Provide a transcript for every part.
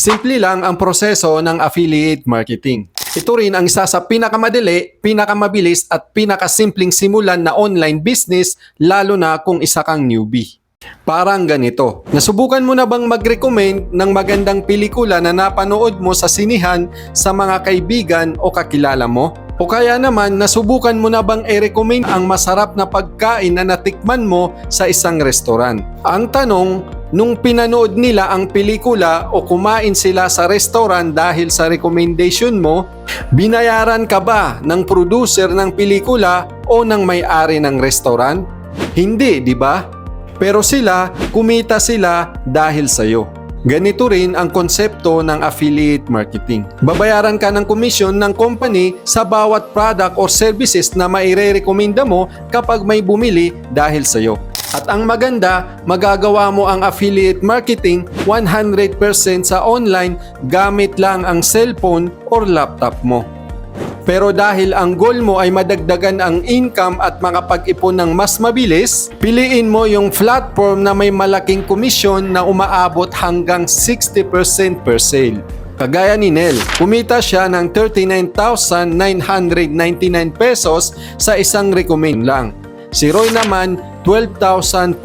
Simple lang ang proseso ng affiliate marketing. Ito rin ang isa sa pinakamadali, pinakamabilis at pinakasimpleng simulan na online business lalo na kung isa kang newbie. Parang ganito, nasubukan mo na bang mag-recommend ng magandang pelikula na napanood mo sa sinihan sa mga kaibigan o kakilala mo? O kaya naman, nasubukan mo na bang i-recommend ang masarap na pagkain na natikman mo sa isang restaurant? Ang tanong, nung pinanood nila ang pelikula o kumain sila sa restaurant dahil sa recommendation mo, binayaran ka ba ng producer ng pelikula o ng may-ari ng restaurant? Hindi, di ba? Pero kumita sila dahil sa'yo. Ganito rin ang konsepto ng affiliate marketing. Babayaran ka ng komisyon ng company sa bawat product or services na maire-recommenda mo kapag may bumili dahil sa'yo. At ang maganda, magagawa mo ang affiliate marketing 100% sa online gamit lang ang cellphone or laptop mo. Pero dahil ang goal mo ay madagdagan ang income at makapag-ipon ng mas mabilis, piliin mo yung platform na may malaking komisyon na umaabot hanggang 60% per sale. Kagaya ni Nel, kumita siya ng 39,999 pesos sa isang recommend lang. Si Roy naman, 12,499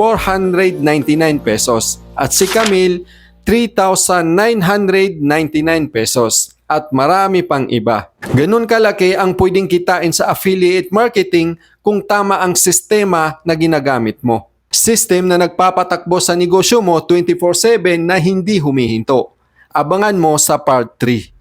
pesos. At si Camille, 3,999 pesos. At marami pang iba. Ganun kalaki ang pwedeng kitain sa affiliate marketing kung tama ang sistema na ginagamit mo. System na nagpapatakbo sa negosyo mo 24/7 na hindi humihinto. Abangan mo sa part 3.